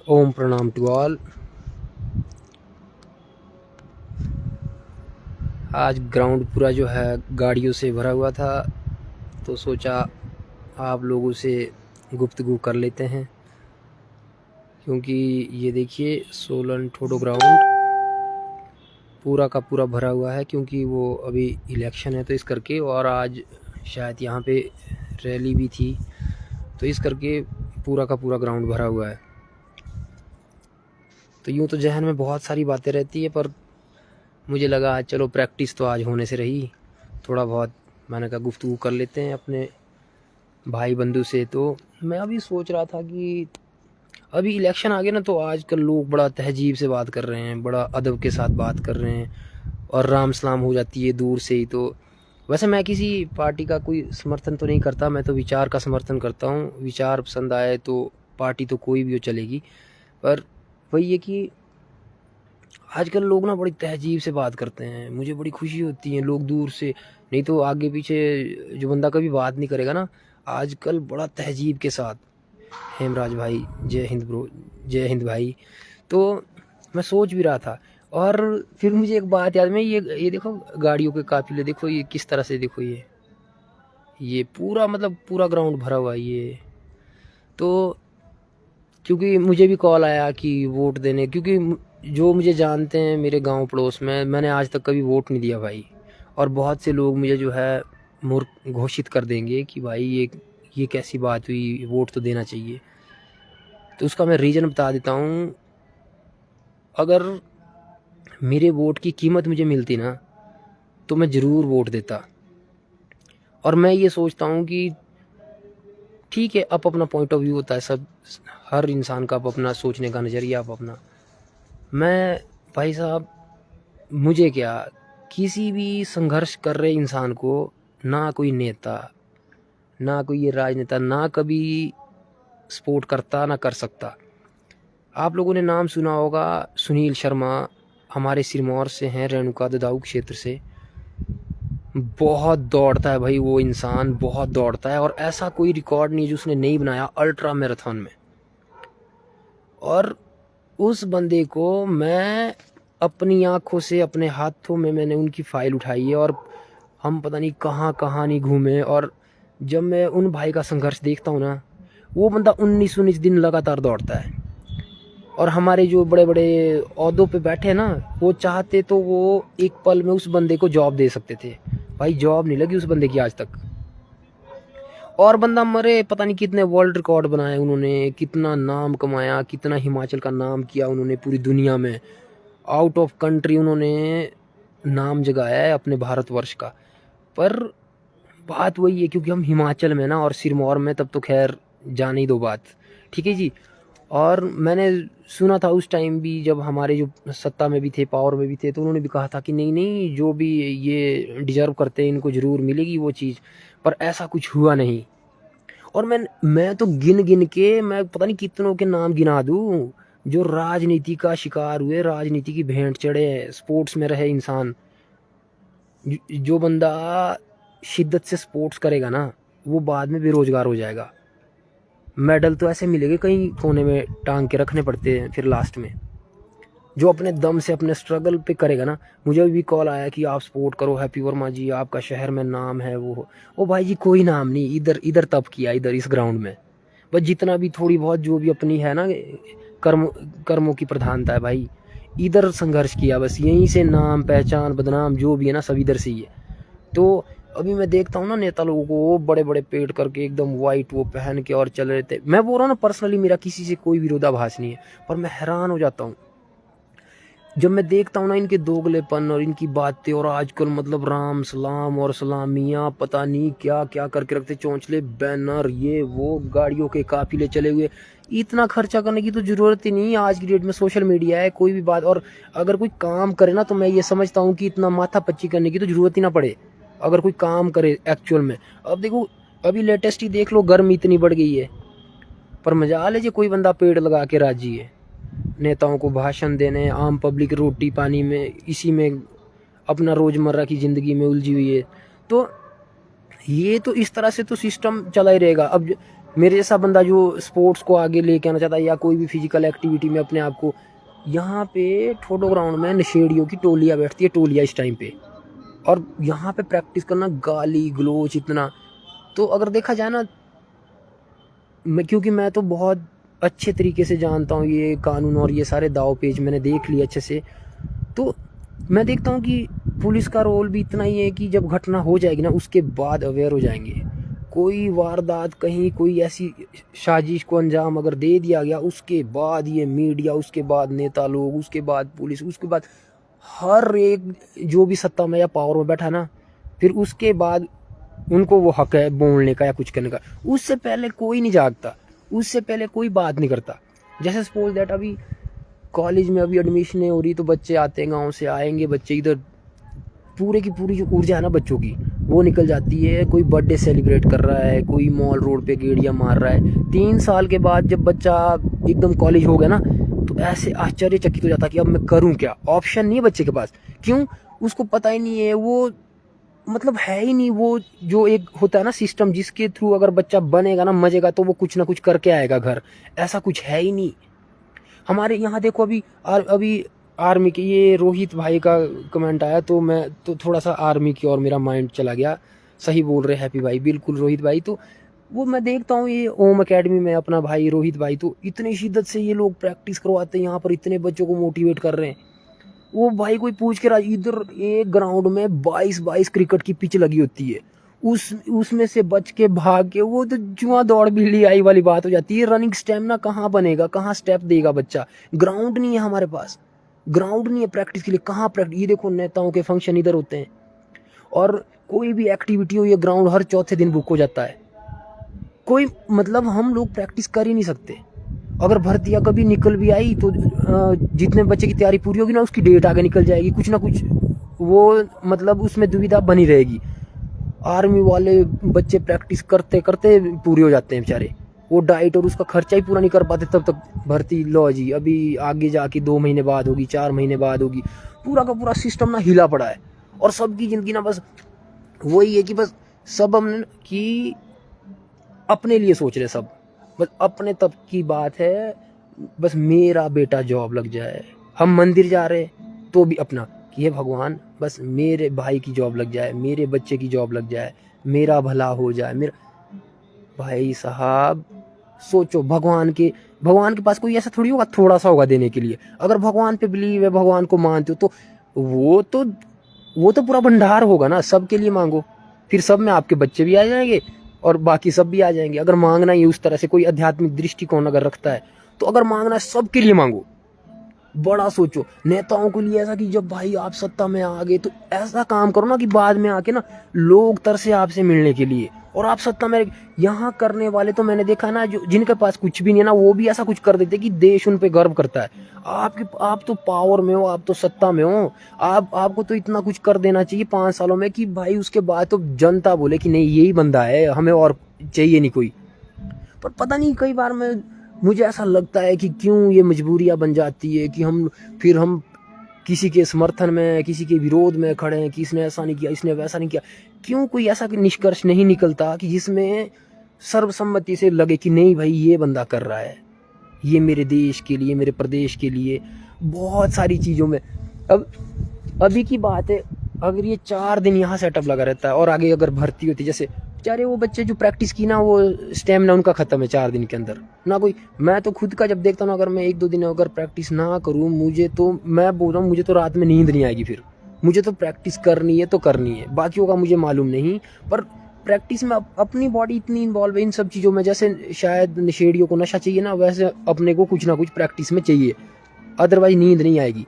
ओम प्रणाम to all. आज ground पूरा जो है गाड़ियों से भरा हुआ था, तो सोचा आप लोगों से गुफ्तगू कर लेते हैं, क्योंकि ये देखिए सोलन ठोडो ग्राउंड पूरा का पूरा भरा हुआ है, क्योंकि वो अभी इलेक्शन है तो इस करके, और आज शायद यहाँ पे रैली भी थी तो इस करके पूरा का पूरा ग्राउंड भरा हुआ है। तो यूँ तो जहन में बहुत सारी बातें रहती है, पर मुझे लगा चलो प्रैक्टिस तो आज होने से रही, थोड़ा बहुत मैंने कहा गुफ्तगू कर लेते हैं अपने भाई बंधु से। तो मैं अभी सोच रहा था कि अभी इलेक्शन आ गया ना, तो आजकल लोग बड़ा तहजीब से बात कर रहे हैं, बड़ा अदब के साथ बात कर रहे हैं, और राम सलाम हो जाती है दूर से ही। तो वैसे मैं किसी पार्टी का कोई समर्थन तो नहीं करता, मैं तो विचार का समर्थन करता हूँ। विचार पसंद आए तो पार्टी तो कोई भी हो चलेगी, पर वही है कि आजकल लोग ना बड़ी तहजीब से बात करते हैं, मुझे बड़ी खुशी होती है। लोग दूर से, नहीं तो आगे पीछे जो बंदा कभी बात नहीं करेगा ना, आजकल बड़ा तहजीब के साथ, हेमराज भाई जय हिंद ब्रो, जय हिंद भाई। तो मैं सोच भी रहा था, और फिर मुझे एक बात याद में, ये देखो गाड़ियों के काफिले, देखो ये किस तरह से, देखो ये पूरा मतलब पूरा ग्राउंड भरा हुआ है ये। तो क्योंकि मुझे भी कॉल आया कि वोट देने, क्योंकि जो मुझे जानते हैं मेरे गांव पड़ोस में, मैंने आज तक कभी वोट नहीं दिया भाई, और बहुत से लोग मुझे जो है मूर्ख घोषित कर देंगे कि भाई ये कैसी बात हुई, वोट तो देना चाहिए। तो उसका मैं रीज़न बता देता हूँ। अगर मेरे वोट की कीमत मुझे मिलती ना, तो मैं ज़रूर वोट देता। और मैं ये सोचता हूँ कि ठीक है, अब अपना पॉइंट ऑफ व्यू होता है, सब हर इंसान का अपना सोचने का नज़रिया अपना। मैं भाई साहब, मुझे क्या, किसी भी संघर्ष कर रहे इंसान को ना कोई नेता, ना कोई ये राजनेता, ना कभी सपोर्ट करता ना कर सकता। आप लोगों ने नाम सुना होगा सुनील शर्मा, हमारे सिरमौर से हैं, रेणुका ददाऊ क्षेत्र से। बहुत दौड़ता है भाई वो इंसान, बहुत दौड़ता है, और ऐसा कोई रिकॉर्ड नहीं जो उसने नहीं बनाया अल्ट्रा मैराथन में। और उस बंदे को मैं अपनी आंखों से, अपने हाथों में मैंने उनकी फ़ाइल उठाई है, और हम पता नहीं कहाँ कहाँ नहीं घूमे। और जब मैं उन भाई का संघर्ष देखता हूँ ना, वो बंदा 19-19 दिन लगातार दौड़ता है। और हमारे जो बड़े बड़े ओहदों पे बैठे हैं ना, वो चाहते तो वो एक पल में उस बंदे को जॉब दे सकते थे। भाई जॉब नहीं लगी उस बंदे की आज तक, और बंदा मरे, पता नहीं कितने वर्ल्ड रिकॉर्ड बनाए उन्होंने, कितना नाम कमाया, कितना हिमाचल का नाम किया उन्होंने पूरी दुनिया में, आउट ऑफ कंट्री उन्होंने नाम जगाया है अपने भारतवर्ष का। पर बात वही है, क्योंकि हम हिमाचल में ना और सिरमौर में, तब तो खैर जाने ही दो बात, ठीक है जी। और मैंने सुना था उस टाइम भी, जब हमारे जो सत्ता में भी थे, पावर में भी थे, तो उन्होंने भी कहा था कि नहीं नहीं, जो भी ये डिजर्व करते हैं इनको ज़रूर मिलेगी वो चीज़। पर ऐसा कुछ हुआ नहीं। और मैं तो गिन गिन के, मैं पता नहीं कितनों के नाम गिना दूँ जो राजनीति का शिकार हुए, राजनीति की भेंट चढ़े, स्पोर्ट्स में रहे इंसान। जो बंदा शिद्दत से स्पोर्ट्स करेगा ना, वो बाद में बेरोजगार हो जाएगा। मेडल तो ऐसे मिलेंगे कहीं कोने में टांग के रखने पड़ते हैं फिर लास्ट में। जो अपने दम से अपने स्ट्रगल पे करेगा ना, मुझे भी कॉल आया कि आप सपोर्ट करो हैप्पी वर्मा जी, आपका शहर में नाम है वो। ओ भाई जी, कोई नाम नहीं, इधर इधर तब किया, इधर इस ग्राउंड में बस जितना भी थोड़ी बहुत जो भी अपनी है ना, कर्म कर्मों की प्रधानता है भाई, इधर संघर्ष किया, बस यहीं से नाम पहचान बदनाम जो भी है ना, सब इधर से ही है। तो अभी मैं देखता हूँ ना नेता लोगों को, वो बड़े बड़े पेट करके एकदम वाइट वो पहन के और चल रहे थे। मैं बोल रहा हूँ ना, पर्सनली मेरा किसी से कोई विरोधाभास नहीं है, पर मैं हैरान हो जाता हूँ जब मैं देखता हूँ ना इनके दोगलेपन और इनकी बातें। और आजकल मतलब राम सलाम और सलामियाँ पता नहीं क्या क्या करके रखते, चौंचले बैनर ये वो, गाड़ियों के काफिले चले हुए। इतना खर्चा करने की तो जरूरत ही नहीं। आज की डेट में सोशल मीडिया है, कोई भी बात, और अगर कोई काम करे ना, तो मैं ये समझता हूँ कि इतना माथा पच्ची करने की तो जरूरत ही ना पड़े, अगर कोई काम करे एक्चुअल में। अब देखो, अभी लेटेस्ट ही देख लो, गर्मी इतनी बढ़ गई है, पर मजा लीजिए कोई बंदा पेड़ लगा के राजी है। नेताओं को भाषण देने, आम पब्लिक रोटी पानी में, इसी में अपना रोज़मर्रा की ज़िंदगी में उलझी हुई है। तो ये तो इस तरह से तो सिस्टम चला ही रहेगा। अब मेरे जैसा बंदा जो स्पोर्ट्स को आगे लेके आना चाहता है या कोई भी फिजिकल एक्टिविटी में अपने आप को, यहाँ पे ठोडो ग्राउंड में नशेड़ियों की टोलियाँ बैठती है, टोलियाँ इस टाइम पे, और यहाँ पे प्रैक्टिस करना, गाली गलोच इतना। तो अगर देखा जाए ना, क्योंकि मैं तो बहुत अच्छे तरीके से जानता हूँ ये कानून और ये सारे दाव पेच मैंने देख लिए अच्छे से, तो मैं देखता हूँ कि पुलिस का रोल भी इतना ही है कि जब घटना हो जाएगी ना उसके बाद अवेयर हो जाएंगे। कोई वारदात कहीं कोई ऐसी साजिश को अंजाम अगर दे दिया गया, उसके बाद ये मीडिया, उसके बाद नेता लोग, उसके बाद पुलिस, उसके बाद हर एक जो भी सत्ता में या पावर में बैठा ना, फिर उसके बाद उनको वो हक है बोलने का या कुछ करने का। उससे पहले कोई नहीं जागता, उससे पहले कोई बात नहीं करता। जैसे सपोज दैट अभी कॉलेज में अभी एडमिशन हो रही, तो बच्चे आते हैं, गाँव से आएंगे बच्चे, इधर पूरे की पूरी जो ऊर्जा है ना बच्चों की वो निकल जाती है। कोई बर्थडे सेलिब्रेट कर रहा है, कोई मॉल रोड पे गेड़ियाँ मार रहा है। 3 साल के बाद जब बच्चा एकदम कॉलेज हो गया ना, तो ऐसे आश्चर्यचकित हो जाता कि अब मैं करूँ क्या। ऑप्शन नहीं है बच्चे के पास, क्यों? उसको पता ही नहीं है, वो मतलब है ही नहीं वो जो एक होता है ना सिस्टम, जिसके थ्रू अगर बच्चा बनेगा ना मजेगा, तो वो कुछ ना कुछ करके आएगा घर। ऐसा कुछ है ही नहीं हमारे यहाँ। देखो अभी आर्मी के ये रोहित भाई का कमेंट आया, तो मैं तो थोड़ा सा आर्मी की और मेरा माइंड चला गया। सही बोल रहे हैप्पी भाई, बिल्कुल रोहित भाई। तो वो मैं देखता हूँ ये ओम एकेडमी में अपना भाई रोहित भाई, तो इतनी शिद्दत से ये लोग प्रैक्टिस करवाते हैं, यहाँ पर इतने बच्चों को मोटिवेट कर रहे हैं। वो भाई कोई पूछ के इधर एक ग्राउंड में 22 क्रिकेट की पिच लगी होती है, उसमें से बच के भाग के वो तो जुआ दौड़ बिल्ली आई वाली बात हो जाती है। रनिंग स्टेमिना कहाँ बनेगा, कहाँ स्टेप देगा बच्चा? ग्राउंड नहीं है हमारे पास, ग्राउंड नहीं है प्रैक्टिस के लिए। कहाँ प्रैक्टिस? ये देखो नेताओं के फंक्शन इधर होते हैं, और कोई भी एक्टिविटी हो ये ग्राउंड हर चौथे दिन बुक हो जाता है। कोई मतलब हम लोग प्रैक्टिस कर ही नहीं सकते। अगर भर्तियाँ कभी निकल भी आई तो जितने बच्चे की तैयारी पूरी होगी ना, उसकी डेट आगे निकल जाएगी, कुछ ना कुछ वो मतलब उसमें दुविधा बनी रहेगी। आर्मी वाले बच्चे प्रैक्टिस करते करते पूरे हो जाते हैं बेचारे, वो डाइट और उसका खर्चा ही पूरा नहीं कर पाते, तब तक भर्ती लो जी अभी आगे जाके 2 महीने बाद होगी, 4 महीने बाद होगी। पूरा का पूरा सिस्टम ना हिला पड़ा है, और सबकी ज़िंदगी ना बस वही है कि बस सब हमने कि अपने लिए सोच रहे सब, बस अपने तब की बात है, बस मेरा बेटा जॉब लग जाए। हम मंदिर जा रहे तो भी अपना कि हे भगवान बस मेरे भाई की जॉब लग जाए, मेरे बच्चे की जॉब लग जाए, मेरा भला हो जाए। मेरा भाई साहब सोचो, भगवान के पास कोई ऐसा थोड़ी होगा, थोड़ा सा होगा देने के लिए। अगर भगवान पे बिलीव है, भगवान को मानते हो, तो वो तो पूरा भंडार होगा ना। सबके लिए मांगो, फिर सब में आपके बच्चे भी आ जाएंगे और बाकी सब भी आ जाएंगे। अगर मांगना ही उस तरह से कोई आध्यात्मिक दृष्टिकोण अगर रखता है, तो अगर मांगना है सबके लिए मांगो, बड़ा सोचो। नेताओं के लिए ऐसा कि जब भाई आप सत्ता में आ गए तो ऐसा काम करो ना कि बाद में आके ना लोग तरसे आपसे मिलने के लिए, और आप सत्ता में। यहाँ करने वाले तो मैंने देखा ना, जो जिनके पास कुछ भी नहीं है ना, वो भी ऐसा कुछ कर देते कि देश उन पे गर्व करता है। आप तो पावर में हो, आप तो सत्ता में हो, आपको तो इतना कुछ कर देना चाहिए 5 सालों में कि भाई उसके बाद तो जनता बोले कि नहीं यही बंदा है, हमें और चाहिए नहीं कोई। पर पता नहीं कई बार मुझे ऐसा लगता है कि क्यों ये मजबूरियां बन जाती है कि हम किसी के समर्थन में, किसी के विरोध में खड़े हैं कि इसने ऐसा नहीं किया, इसने वैसा नहीं किया। क्यों कोई ऐसा निष्कर्ष नहीं निकलता कि जिसमें सर्वसम्मति से लगे कि नहीं भाई ये बंदा कर रहा है, ये मेरे देश के लिए, मेरे प्रदेश के लिए, बहुत सारी चीज़ों में। अब अभी की बात है, अगर ये 4 दिन यहाँ सेटअप लगा रहता है और आगे अगर भर्ती होती, जैसे बेचारे वो बच्चे जो प्रैक्टिस की ना, वो स्टेमिना उनका खत्म है 4 दिन के अंदर ना। कोई, मैं तो खुद का जब देखता हूँ, अगर मैं 1-2 दिन अगर प्रैक्टिस ना करूँ, मैं बोल रहा हूँ, मुझे तो रात में नींद नहीं आएगी। फिर मुझे तो प्रैक्टिस करनी है तो करनी है, बाकियों का मुझे मालूम नहीं। पर प्रैक्टिस में अपनी बॉडी इतनी इन्वॉल्व है इन सब चीज़ों में, जैसे शायद नशेड़ियों को नशा चाहिए ना, वैसे अपने को कुछ ना कुछ प्रैक्टिस में चाहिए, अदरवाइज नींद नहीं आएगी।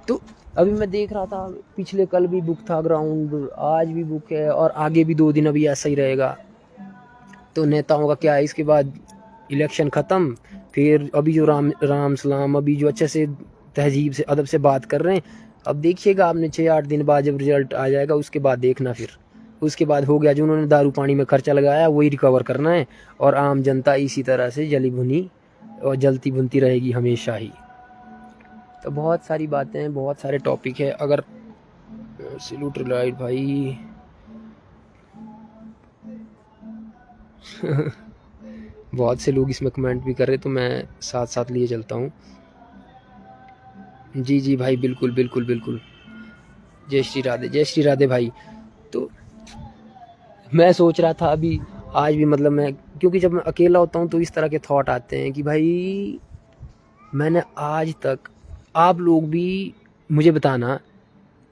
तो अभी मैं देख रहा था, पिछले कल भी बुक था ग्राउंड, आज भी बुक है, और आगे भी 2 दिन अभी ऐसा ही रहेगा। तो नेताओं का क्या है, इसके बाद इलेक्शन ख़त्म, फिर अभी जो राम सलाम अभी जो अच्छे से तहजीब से अदब से बात कर रहे हैं, अब देखिएगा आपने 6-8 दिन बाद जब रिजल्ट आ जाएगा, उसके बाद देखना, फिर उसके बाद हो गया जो उन्होंने दारू पानी में खर्चा लगाया वही रिकवर करना है, और आम जनता इसी तरह से जली भुनी और जलती भुनती रहेगी हमेशा ही। तो बहुत सारी बातें हैं, बहुत सारे टॉपिक है। अगर सैल्यूट राइट भाई बहुत से लोग इसमें कमेंट भी कर रहे, तो मैं साथ साथ लिए चलता हूँ। जी जी भाई, बिल्कुल बिल्कुल बिल्कुल। जय श्री राधे, जय श्री राधे भाई। तो मैं सोच रहा था अभी आज भी, मतलब मैं, क्योंकि जब मैं अकेला होता हूँ तो इस तरह के थॉट आते हैं कि भाई मैंने आज तक, आप लोग भी मुझे बताना,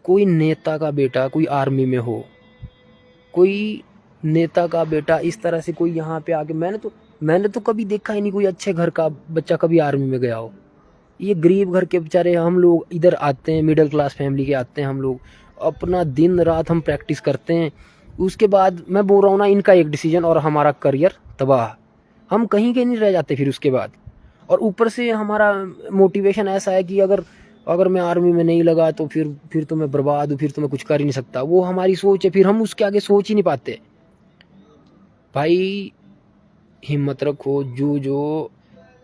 कोई नेता का बेटा कोई आर्मी में हो, कोई नेता का बेटा इस तरह से कोई यहाँ पे आके, मैंने तो कभी देखा ही नहीं कोई अच्छे घर का बच्चा कभी आर्मी में गया हो। ये गरीब घर के बेचारे हम लोग इधर आते हैं, मिडिल क्लास फैमिली के आते हैं हम लोग, अपना दिन रात हम प्रैक्टिस करते हैं। उसके बाद मैं बोल रहा हूँ ना, इनका एक डिसीजन और हमारा करियर तबाह, हम कहीं के नहीं रह जाते फिर उसके बाद। और ऊपर से हमारा मोटिवेशन ऐसा है कि अगर अगर मैं आर्मी में नहीं लगा तो फिर तो मैं बर्बाद हूँ, फिर तो मैं कुछ कर ही नहीं सकता। वो हमारी सोच है, फिर हम उसके आगे सोच ही नहीं पाते। भाई हिम्मत रखो, जो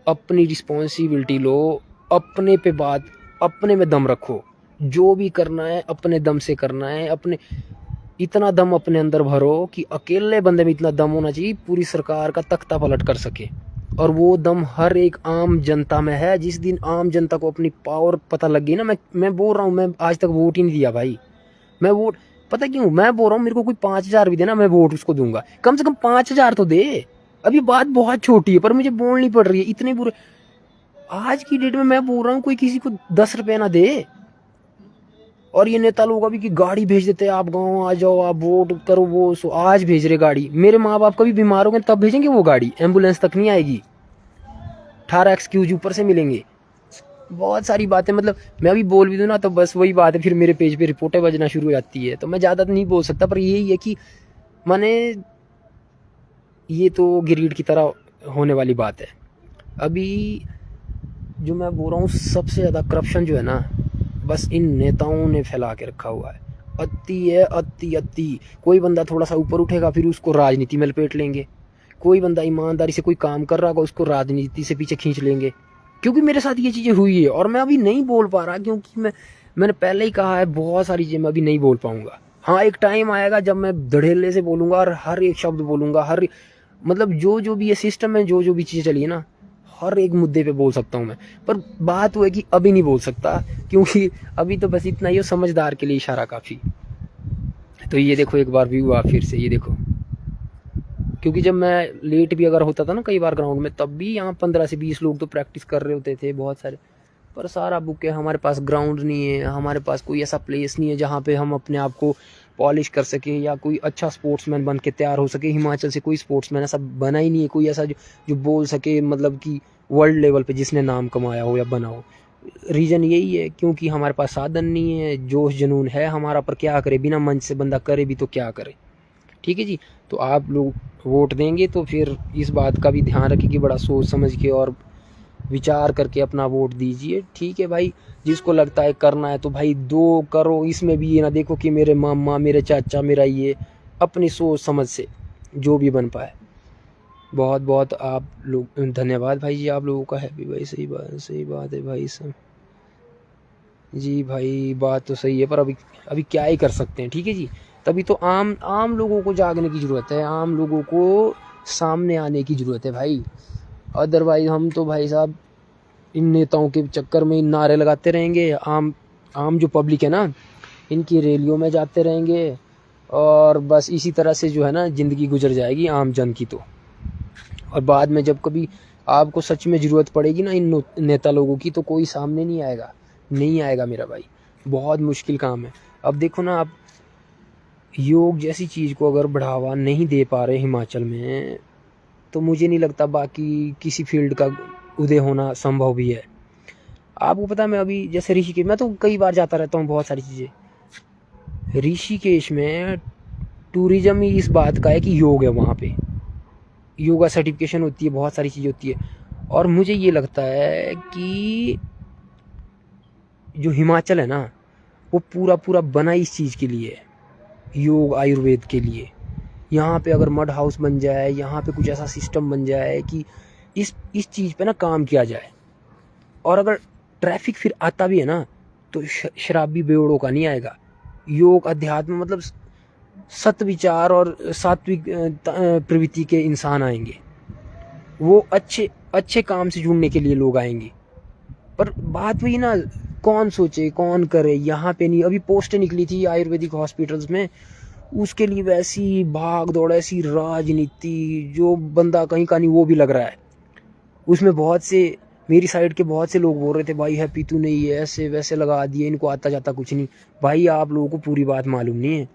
अपनी रिस्पॉन्सिबिलिटी लो, अपने पे बात, अपने में दम रखो। जो भी करना है अपने दम से करना है, अपने इतना दम अपने अंदर भरो कि अकेले बंदे में इतना दम होना चाहिए पूरी सरकार का तख्ता पलट कर सके। और वो दम हर एक आम जनता में है। जिस दिन आम जनता को अपनी पावर पता लग गई ना, मैं बोल रहा हूँ, मैं आज तक वोट ही नहीं दिया भाई। मैं वोट, पता क्यों मैं बोल रहा हूँ, मेरे को कोई 5,000 भी देना, मैं वोट उसको दूंगा। कम से कम 5,000 तो दे। अभी बात बहुत छोटी है पर मुझे बोलनी पड़ रही है, इतने बुरे आज की डेट में। मैं बोल रहा हूँ कोई किसी को 10 रुपये ना दे। और ये नेता लोग अभी की गाड़ी भेज देते हैं, आप गाँव आ जाओ, आप वोट करो, वो सो आज भेज रहे गाड़ी। मेरे माँ बाप कभी बीमार हो गए तब भेजेंगे वो गाड़ी, एम्बुलेंस तक नहीं आएगी, 18 एक्सक्यूज ऊपर से मिलेंगे। बहुत सारी बातें, मतलब मैं अभी बोल भी दूँ ना तो बस वही बात है, फिर मेरे पेज पे रिपोर्टें बजना शुरू हो जाती है। तो मैं ज़्यादा नहीं बोल सकता, पर यही है कि माने ये तो गिरीड की तरह होने वाली बात है। अभी जो मैं बोल रहा हूँ, सबसे ज़्यादा करप्शन जो है ना, बस इन नेताओं ने फैला के रखा हुआ है। अति है, अति अति। कोई बंदा थोड़ा सा ऊपर उठेगा फिर उसको राजनीति में लपेट लेंगे। कोई बंदा ईमानदारी से कोई काम कर रहा होगा उसको राजनीति से पीछे खींच लेंगे। क्योंकि मेरे साथ ये चीज़ें हुई है और मैं अभी नहीं बोल पा रहा, क्योंकि मैंने पहले ही कहा है, बहुत सारी चीज़ें मैं अभी नहीं बोल पाऊंगा। हाँ, एक टाइम आएगा जब मैं धड़ेले से बोलूंगा और हर एक शब्द बोलूंगा, हर मतलब जो भी ये सिस्टम है, जो भी चीज़ें चली है ना, हर एक मुद्दे पे बोल सकता हूँ मैं। पर बात वो है कि अभी नहीं बोल सकता, क्योंकि अभी तो बस इतना ही हो, समझदार के लिए इशारा काफ़ी। तो ये देखो एक बार व्यू हुआ फिर से, ये देखो। क्योंकि जब मैं लेट भी अगर होता था ना कई बार ग्राउंड में, तब भी यहाँ 15 से 20 लोग तो प्रैक्टिस कर रहे होते थे, बहुत सारे। पर सारा बुक है, हमारे पास ग्राउंड नहीं है, हमारे पास कोई ऐसा प्लेस नहीं है जहाँ पे हम अपने आप को पॉलिश कर सके या कोई अच्छा स्पोर्ट्समैन बन के तैयार हो सके। हिमाचल से कोई स्पोर्ट्समैन ऐसा बना ही नहीं है, कोई ऐसा जो बोल सके, मतलब कि वर्ल्ड लेवल पे जिसने नाम कमाया हो या बना हो। रीज़न यही है, क्योंकि हमारे पास साधन नहीं है, जोश जुनून है हमारा, पर क्या करे, बिना मंच से बंदा करे भी तो क्या करे। ठीक है जी। तो आप लोग वोट देंगे तो फिर इस बात का भी ध्यान रखिए कि बड़ा सोच समझ के और विचार करके अपना वोट दीजिए। ठीक है भाई, जिसको लगता है करना है तो भाई 2 करो। इसमें भी ये ना देखो कि मेरे मामा, मेरे चाचा, मेरा ये, अपनी सोच समझ से जो भी बन पाए। बहुत बहुत आप लोग धन्यवाद भाई जी, आप लोगों का है भी भाई। सही बात है भाई सब जी। भाई बात तो सही है, पर अभी क्या ही कर सकते हैं। ठीक है जी। तभी तो आम लोगों को जागने की ज़रूरत है, आम लोगों को सामने आने की ज़रूरत है भाई। अदरवाइज हम तो भाई साहब इन नेताओं के चक्कर में इन नारे लगाते रहेंगे, आम जो पब्लिक है ना, इनकी रैलियों में जाते रहेंगे और बस इसी तरह से जो है ना ज़िंदगी गुजर जाएगी आम जन की तो। और बाद में जब कभी आपको सच में ज़रूरत पड़ेगी ना इन नेता लोगों की, तो कोई सामने नहीं आएगा मेरा भाई। बहुत मुश्किल काम है। अब देखो ना, आप योग जैसी चीज़ को अगर बढ़ावा नहीं दे पा रहे हिमाचल में, तो मुझे नहीं लगता बाकी किसी फील्ड का उदय होना संभव भी है। आपको पता है, मैं अभी जैसे ऋषिकेश, मैं तो कई बार जाता रहता हूँ, बहुत सारी चीज़ें। ऋषिकेश में टूरिज्म ही इस बात का है कि योग है वहाँ पे, योगा सर्टिफिकेशन होती है, बहुत सारी चीज़ें होती है। और मुझे ये लगता है कि जो हिमाचल है ना, वो पूरा बना इस चीज़ के लिए, योग आयुर्वेद के लिए। यहाँ पे अगर मड हाउस बन जाए, यहाँ पे कुछ ऐसा सिस्टम बन जाए कि इस चीज़ पे ना काम किया जाए। और अगर ट्रैफिक फिर आता भी है ना, तो शराबी बेवड़ों का नहीं आएगा। योग अध्यात्म मतलब सत विचार और सात्विक प्रवृत्ति के इंसान आएंगे। वो अच्छे अच्छे काम से जुड़ने के लिए लोग आएंगे। पर बात वही ना, कौन सोचे कौन करे। यहाँ पे नहीं, अभी पोस्टें निकली थी आयुर्वेदिक हॉस्पिटल्स में, उसके लिए वैसी भाग दौड़, ऐसी राजनीति, जो बंदा कहीं का नहीं वो भी लग रहा है उसमें। बहुत से मेरी साइड के बहुत से लोग बोल रहे थे भाई हैप्पी तू नहीं है, ऐसे वैसे लगा दिए, इनको आता जाता कुछ नहीं। भाई आप लोगों को पूरी बात मालूम नहीं है।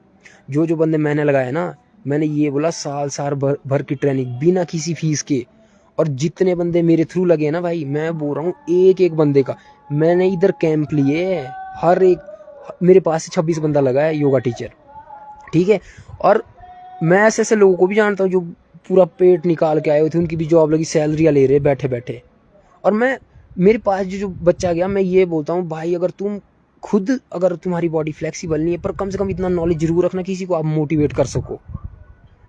जो बंदे मैंने लगाए ना, मैंने ये बोला साल भर की ट्रेनिंग बिना किसी फीस के। और जितने बंदे मेरे थ्रू लगे ना भाई, मैं बोल रहा हूँ एक एक बंदे का मैंने इधर कैंप लिए है। हर एक मेरे पास से 26 बंदा लगा है योगा टीचर, ठीक है। और मैं ऐसे ऐसे लोगों को भी जानता हूँ जो पूरा पेट निकाल के आए हुए थे, उनकी भी जॉब लगी, सैलरियाँ ले रहे बैठे बैठे। और मैं मेरे पास जो बच्चा गया, मैं ये बोलता हूँ भाई अगर तुम खुद, अगर तुम्हारी बॉडी फ्लेक्सिबल नहीं है, पर कम से कम इतना नॉलेज जरूर रखना किसी को आप मोटिवेट कर सको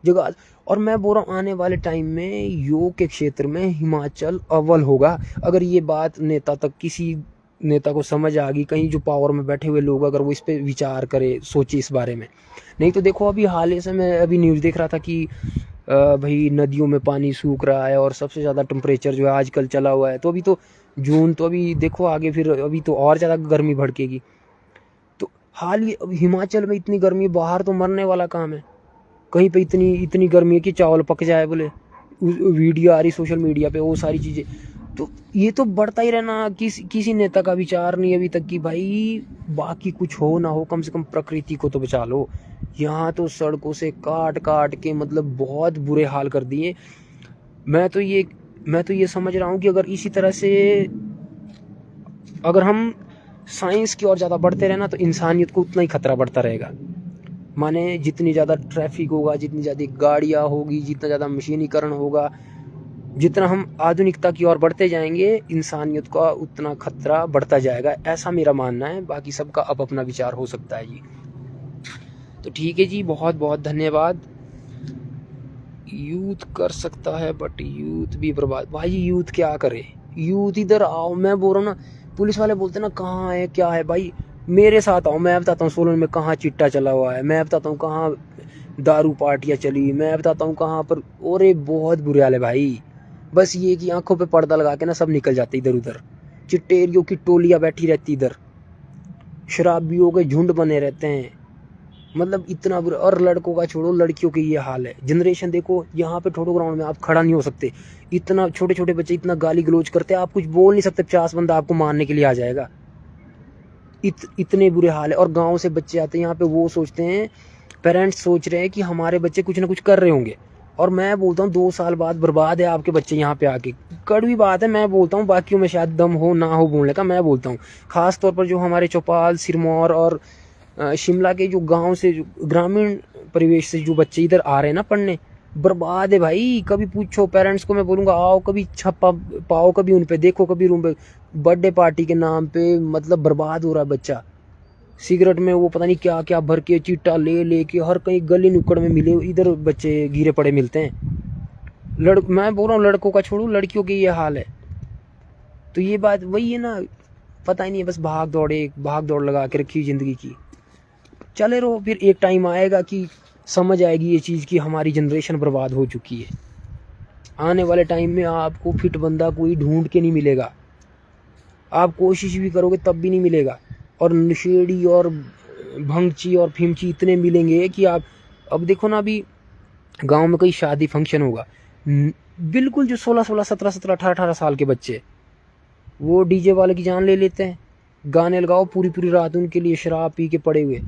जगह। और मैं बोल रहा हूँ आने वाले टाइम में योग के क्षेत्र में हिमाचल अव्वल होगा। अगर ये बात नेता तक, किसी नेता को समझ आ गई, कहीं जो पावर में बैठे हुए लोग अगर वो इस पर विचार करे, सोचे इस बारे में। नहीं तो देखो अभी हाल ही से मैं अभी न्यूज़ देख रहा था कि भाई नदियों में पानी सूख रहा है और सबसे ज़्यादा टेम्परेचर जो है आजकल चला हुआ है। तो अभी तो जून, तो अभी देखो आगे फिर अभी तो और ज़्यादा गर्मी भड़केगी। तो हाल ही हिमाचल में इतनी गर्मी, बाहर तो मरने वाला काम है। कहीं पे इतनी इतनी गर्मी है कि चावल पक जाए बोले, वीडियो आ रही सोशल मीडिया पे, वो सारी चीज़ें। तो ये तो बढ़ता ही रहना। किसी नेता का विचार नहीं अभी तक कि भाई बाकी कुछ हो ना हो, कम से कम प्रकृति को तो बचा लो। यहाँ तो सड़कों से काट काट के मतलब बहुत बुरे हाल कर दिए। मैं तो ये समझ रहा हूँ कि अगर इसी तरह से अगर हम साइंस की ओर ज़्यादा बढ़ते रहे ना, तो इंसानियत को उतना ही खतरा बढ़ता रहेगा। माने जितनी ज़्यादा ट्रैफिक होगा, जितनी ज़्यादा गाड़ियाँ होगी, जितना ज़्यादा मशीनीकरण होगा, जितना हम आधुनिकता की ओर बढ़ते जाएंगे, इंसानियत का उतना खतरा बढ़ता जाएगा। ऐसा मेरा मानना है, बाकी सबका अब अपना विचार हो सकता है जी। तो ठीक है जी, बहुत बहुत धन्यवाद। यूथ कर सकता है बट यूथ भी बर्बाद। भाई यूथ क्या करे, यूथ इधर आओ। मैं बोल रहा हूँ ना, पुलिस वाले बोलते ना कहाँ है क्या है, भाई मेरे साथ आओ, मैं बताता हूँ सोलन में कहाँ चिट्टा चला हुआ है, मैं बताता हूँ कहाँ दारू पार्टियाँ चली, मैं बताता हूँ कहाँ पर। और बहुत बुरे हाल है भाई। बस ये कि आंखों पे पर्दा लगा के ना सब निकल जाते इधर उधर। चिट्टेरियों की टोलियाँ बैठी रहती इधर, शराबियों के झुंड बने रहते हैं, मतलब इतना बुरा। और लड़कों का छोड़ो, लड़कियों की ये हाल है। जनरेशन देखो, यहाँ पे ठोडो ग्राउंड में आप खड़ा नहीं हो सकते, इतना छोटे छोटे बच्चे इतना गाली गलौज करते हैं, आप कुछ बोल नहीं सकते, 50 बंदा आपको मारने के लिए आ जाएगा। इतने बुरे हाल है। और गाँव से बच्चे आते हैं यहाँ पे, वो सोचते हैं, पेरेंट्स सोच रहे हैं कि हमारे बच्चे कुछ ना कुछ कर रहे होंगे। और मैं बोलता हूँ 2 साल बाद बर्बाद है आपके बच्चे यहाँ पे आके। कड़वी बात है, मैं बोलता हूँ, बाकियों में शायद दम हो ना हो बोलने का, मैं बोलता हूँ खास तौर पर जो हमारे चौपाल, सिरमौर और शिमला के जो गांव से, जो ग्रामीण परिवेश से जो बच्चे इधर आ रहे हैं ना पढ़ने, बर्बाद है भाई। कभी पूछो पेरेंट्स को, मैं बोलूँगा आओ कभी छप्पा पाओ, कभी उन पे देखो, कभी रूम पे बर्थडे पार्टी के नाम पे मतलब बर्बाद हो रहा है बच्चा। सिगरेट में वो पता नहीं क्या क्या भर के, चिट्टा ले लेके हर कहीं गली नुक्कड़ में मिले इधर बच्चे गिरे पड़े मिलते हैं। मैं बोल रहा हूँ लड़कों का छोड़ू, लड़कियों की ये हाल है। तो ये बात वही है ना, पता ही नहीं है, बस भाग दौड़ लगा के रखी जिंदगी की। चले रहो, फिर एक टाइम आएगा कि समझ आएगी ये चीज़ कि हमारी जनरेशन बर्बाद हो चुकी है। आने वाले टाइम में आपको फिट बंदा कोई ढूंढ के नहीं मिलेगा, आप कोशिश भी करोगे तब भी नहीं मिलेगा। और नशेड़ी और भंगची और फिमची इतने मिलेंगे कि आप, अब देखो ना, अभी गांव में कोई शादी फंक्शन होगा, बिल्कुल जो 16 17 17 18 18 साल के बच्चे, वो डीजे वाले की जान ले लेते हैं। गाने लगाओ पूरी पूरी रात उनके लिए, शराब पी के पड़े हुए।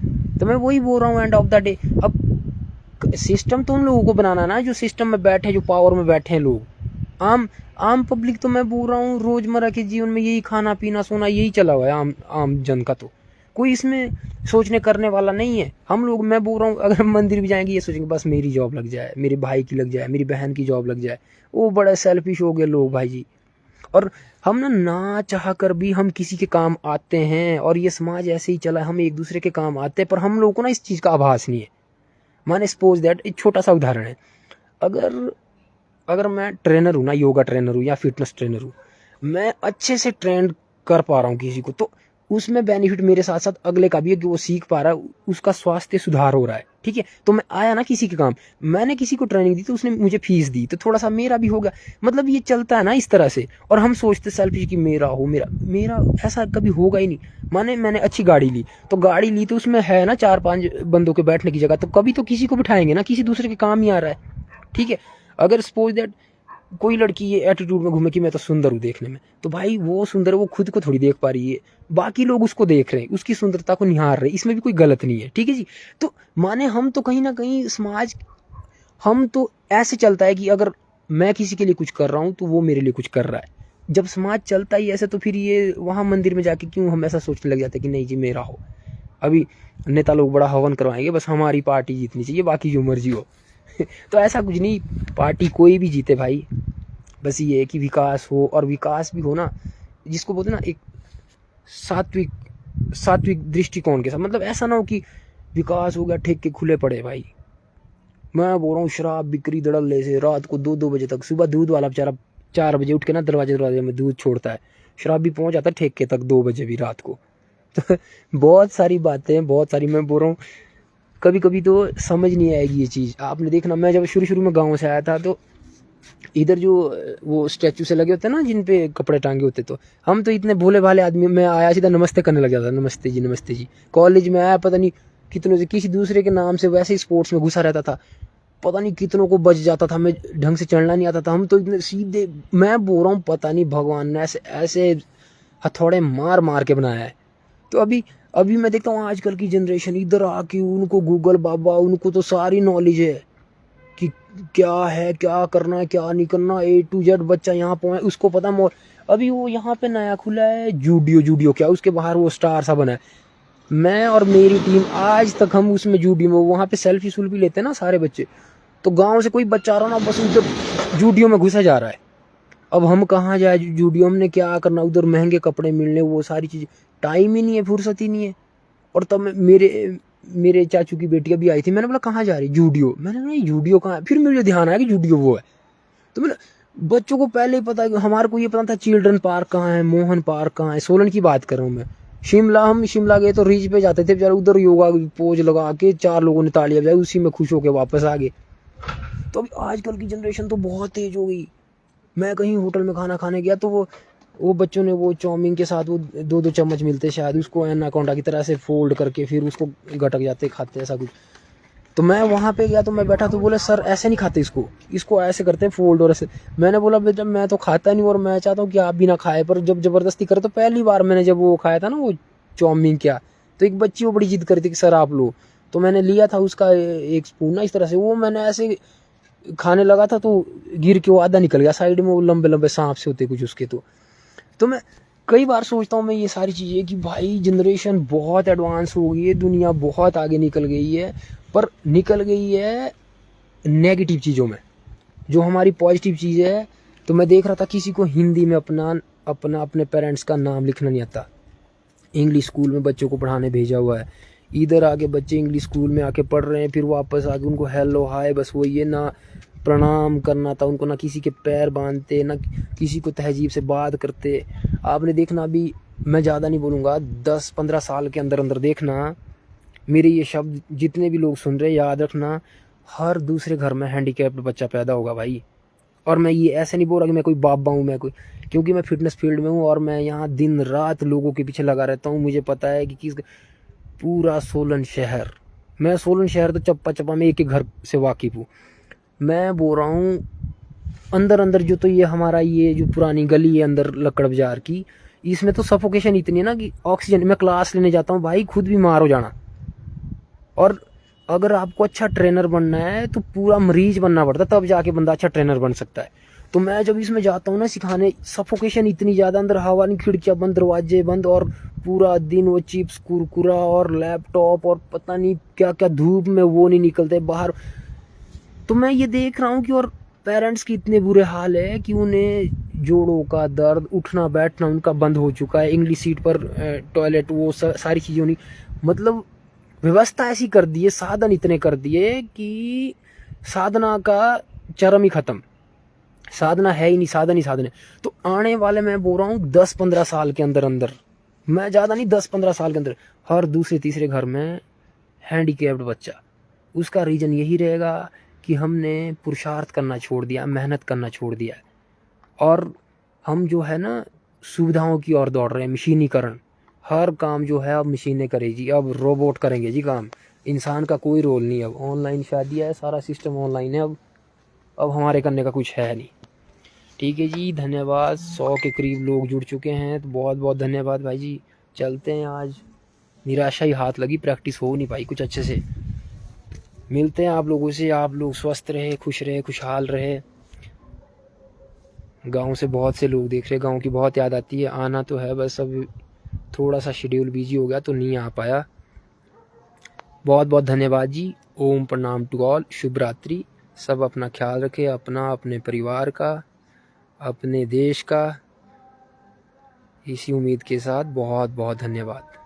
तो मैं वही बोल रहा हूँ, एंड ऑफ द डे अब सिस्टम तो उन लोगों को बनाना ना जो सिस्टम में बैठे, जो पावर में बैठे हैं लोग। आम पब्लिक तो मैं बोल रहा हूँ रोजमर्रा के जीवन में यही खाना पीना सोना यही चला हुआ है आम जन का। तो कोई इसमें सोचने करने वाला नहीं है। हम लोग, मैं बोल रहा हूँ, अगर हम मंदिर भी जाएंगे ये सोचेंगे बस मेरी जॉब लग जाए, मेरे भाई की लग जाए, मेरी बहन की जॉब लग जाए। वो बड़ा सेल्फिश हो गए लोग भाई जी। और हम ना चाह कर भी हम किसी के काम आते हैं, और ये समाज ऐसे ही चला है, हम एक दूसरे के काम आते हैं, पर हम लोगों को ना इस चीज़ का आभास नहीं है। माने सपोज दैट, एक छोटा सा उदाहरण है, अगर मैं ट्रेनर हूँ ना, योगा ट्रेनर हूँ या फिटनेस ट्रेनर हूँ, मैं अच्छे से ट्रेन कर पा रहा हूँ किसी को, तो उसमें बेनिफिट मेरे साथ साथ अगले का भी है कि वो सीख पा रहा है, उसका स्वास्थ्य सुधार हो रहा है। ठीक है, तो मैं आया ना किसी के काम, मैंने किसी को ट्रेनिंग दी तो उसने मुझे फीस दी, तो थोड़ा सा मेरा भी हो गया। मतलब ये चलता है ना इस तरह से। और हम सोचते सेल्फिश कि मेरा हो, मेरा मेरा ऐसा कभी होगा ही नहीं। माने मैंने अच्छी गाड़ी ली, तो गाड़ी ली तो उसमें है ना 4-5 बंदों के बैठने की जगह, तो कभी तो किसी को बिठाएंगे ना, किसी दूसरे के काम ही आ रहा है। ठीक है, अगर सपोज दैट कोई लड़की ये एटीट्यूड में घूमे कि मैं तो सुंदर हूँ देखने में, तो भाई वो सुंदर है, वो खुद को थोड़ी देख पा रही है, बाकी लोग उसको देख रहे हैं, उसकी सुंदरता को निहार रहे हैं, इसमें भी कोई गलत नहीं है। ठीक है जी, तो माने हम तो कहीं ना कहीं समाज, हम तो ऐसे चलता है कि अगर मैं किसी के लिए कुछ कर रहा हूँ तो वो मेरे लिए कुछ कर रहा है। जब समाज चलता ही ऐसे, तो फिर ये वहाँ मंदिर में जाके क्यों हम ऐसा सोचने लग जाते हैं कि नहीं जी मेरा हो। अभी नेता लोग बड़ा हवन करवाएंगे, बस हमारी पार्टी जीतनी चाहिए, बाकी जो मर्जी हो। तो ऐसा कुछ नहीं, पार्टी कोई भी जीते भाई, बस ये है कि विकास हो, और विकास भी हो ना जिसको बोलते ना एक सात्विक सात्विक दृष्टिकोण के साथ। मतलब ऐसा ना हो कि विकास हो गया ठेके खुले पड़े भाई। मैं बोल रहा हूँ शराब बिक्री धड़ल्ले से रात को 2-2 बजे तक। सुबह दूध वाला बेचारा 4 बजे उठ के ना दरवाजे में दूध छोड़ता है, शराब भी पहुंच जाता है ठेके तक 2 बजे भी रात को। तो बहुत सारी बातें, बहुत सारी, मैं बोल रहा हूँ कभी कभी तो समझ नहीं आएगी ये चीज़। आपने देखना, मैं जब शुरू शुरू में गाँव से आया था तो इधर जो वो स्टैचू से लगे होते हैं ना जिन पे कपड़े टांगे होते, तो हम तो इतने भोले भाले आदमी, मैं आया सीधा नमस्ते करने लग जाता, नमस्ते जी नमस्ते जी। कॉलेज में आया, पता नहीं कितनों से किसी दूसरे के नाम से वैसे ही स्पोर्ट्स में घुसा रहता था, पता नहीं कितनों को बच जाता था, मैं ढंग से चलना नहीं आता था। हम तो इतने सीधे, मैं बोल रहा हूँ पता नहीं भगवान ने ऐसे ऐसे हथौड़े मार मार के बनाया है। तो अभी अभी मैं देखता हूँ आजकल की जनरेशन इधर आके, उनको गूगल बाबा, उनको तो सारी नॉलेज है कि क्या है, क्या करना है, क्या नहीं करना, A to Z बच्चा यहाँ पहुँचे उसको पता मोर। अभी वो यहाँ पे नया खुला है जूडियो, जूडियो क्या, उसके बाहर वो स्टार सा बना है। मैं और मेरी टीम आज तक हम उसमें जूडियो में, वहाँ पे सेल्फी सुल्फी लेते हैं ना सारे बच्चे, तो गांव से कोई बच्चा आ रहा ना बस उधर जूडियो में घुसा जा रहा है। अब हम कहाँ जाए जूडियो, हमने क्या करना, उधर महंगे कपड़े मिलने, वो सारी चीज़ें, टाइम ही नहीं है, फुर्सत ही नहीं है। और तब मेरे मेरे चाचू की बेटियां भी आई थी, मैंने बोला कहाँ जा रही, जूडियो। मैंने बोला जूडियो कहाँ है, फिर मुझे ध्यान आया कि जूडियो वो है। तो मैंने, बच्चों को पहले ही पता, हमारे को ये पता था चिल्ड्रन पार्क कहाँ है, मोहन पार्क कहाँ है। सोलन की बात कर रहा हूँ मैं। शिमला, हम शिमला गए तो रिज पे जाते थे बेचारे, उधर योगा पोज लगा के 4 लोगों ने तालियां बजाई, उसी में खुश होकर वापस आ गए। तो अभी आजकल की जनरेशन तो बहुत तेज हो गई। मैं कहीं होटल में खाना खाने गया तो वो बच्चों ने वो चाउमीन के साथ वो 2-2 चम्मच मिलते शायद, उसको एनाकोंडा की तरह से फोल्ड करके फिर उसको गटक जाते खाते ऐसा कुछ। तो मैं वहाँ पे गया तो मैं बैठा तो बोले सर ऐसे नहीं खाते इसको, इसको ऐसे करते हैं फोल्ड और ऐसे। मैंने बोला बेटा मैं तो खाता नहीं और मैं चाहता हूँ कि आप भी ना खाए, पर जब जबरदस्ती करे तो पहली बार मैंने जब वो खाया था ना वो चाउमीन क्या, तो एक बच्ची वो बड़ी जिद करती कि सर आप लो, तो मैंने लिया था उसका एक स्पून ना इस तरह से, वो मैंने ऐसे खाने लगा था तो गिर के वो आधा निकल गया साइड में, वो लंबे लंबे सांप से होते कुछ उसके। तो मैं कई बार सोचता हूँ मैं ये सारी चीज़ें कि भाई जनरेशन बहुत एडवांस हो गई है, दुनिया बहुत आगे निकल गई है, पर निकल गई है नेगेटिव चीज़ों में। जो हमारी पॉजिटिव चीज़ है, तो मैं देख रहा था किसी को हिंदी में अपना अपना अपने पेरेंट्स का नाम लिखना नहीं आता, इंग्लिश स्कूल में बच्चों को पढ़ाने भेजा हुआ है, इधर आके बच्चे इंग्लिश स्कूल में आके पढ़ रहे हैं, फिर वापस आके उनको हेलो हाय बस वो ये ना प्रणाम करना था उनको, ना किसी के पैर बांधते, ना किसी को तहजीब से बात करते। आपने देखना अभी, मैं ज़्यादा नहीं बोलूँगा, 10-15 साल के अंदर अंदर देखना मेरे ये शब्द जितने भी लोग सुन रहे हैं याद रखना, हर दूसरे घर में हैंडीकैप्ड बच्चा पैदा होगा भाई। और मैं ये ऐसे नहीं बोल रहा कि मैं कोई बाबा हूँ, मैं कोई, क्योंकि मैं फिटनेस फील्ड में हूँ और मैं यहाँ दिन रात लोगों के पीछे लगा रहता हूँ। मुझे पता है कि किस पूरा सोलन शहर, मैं सोलन शहर तो चप्पा चप्पा में एक एक घर से वाकिफ़ हूँ। मैं बोल रहा हूँ अंदर अंदर जो, तो ये हमारा ये जो पुरानी गली है अंदर लक्कड़ बाजार की, इसमें तो सफोकेशन इतनी है ना कि ऑक्सीजन, मैं क्लास लेने जाता हूँ भाई खुद बीमार हो जाना। और अगर आपको अच्छा ट्रेनर बनना है तो पूरा मरीज बनना पड़ता है, तब जाके बंदा अच्छा ट्रेनर बन सकता है। तो मैं जब इसमें जाता हूँ ना सिखाने, सफोकेशन इतनी ज़्यादा, अंदर हवा नहीं, खिड़कियाँ बंद, दरवाजे बंद, और पूरा दिन वो चिप्स कुरकुरा और लैपटॉप और पता नहीं क्या क्या, धूप में वो नहीं निकलते बाहर। तो मैं ये देख रहा हूँ कि और पेरेंट्स की इतने बुरे हाल है कि उन्हें जोड़ों का दर्द, उठना बैठना उनका बंद हो चुका है, इंग्लिश सीट पर टॉयलेट, वो सारी चीज़ें नहीं, मतलब व्यवस्था ऐसी कर दी है, साधन इतने कर दिए कि साधना का चरम ही खत्म, साधना है ही नहीं, साधन ही साधन है। तो आने वाले, मैं बोल रहा हूँ 10-15 साल के अंदर अंदर मैं ज़्यादा नहीं, 10-15 साल के अंदर हर दूसरे तीसरे घर में हैंडीकैप्ड बच्चा। उसका रीज़न यही रहेगा कि हमने पुरुषार्थ करना छोड़ दिया, मेहनत करना छोड़ दिया है, और हम जो है ना सुविधाओं की ओर दौड़ रहे हैं, मशीनीकरण। हर काम जो है अब मशीनें करेगी, अब रोबोट करेंगे जी काम, इंसान का कोई रोल नहीं। अब ऑनलाइन शादियाँ है, सारा सिस्टम ऑनलाइन है, अब हमारे करने का कुछ है नहीं। ठीक है जी, धन्यवाद। 100 के करीब लोग जुड़ चुके हैं, तो बहुत बहुत धन्यवाद भाई जी। चलते हैं, आज निराशा ही हाथ लगी, प्रैक्टिस हो नहीं पाई कुछ अच्छे से। मिलते हैं आप लोगों से। आप लोग स्वस्थ रहे, खुश रहे, खुशहाल रहे। गांव से बहुत से लोग देख रहे, गांव की बहुत याद आती है। आना तो है, बस अब थोड़ा सा शेड्यूल बिजी हो गया तो नहीं आ पाया। बहुत बहुत धन्यवाद जी। ओम प्रणाम टू ऑल। शुभ रात्रि। सब अपना ख्याल रखें, अपना, अपने परिवार का, अपने देश का। इसी उम्मीद के साथ बहुत बहुत धन्यवाद।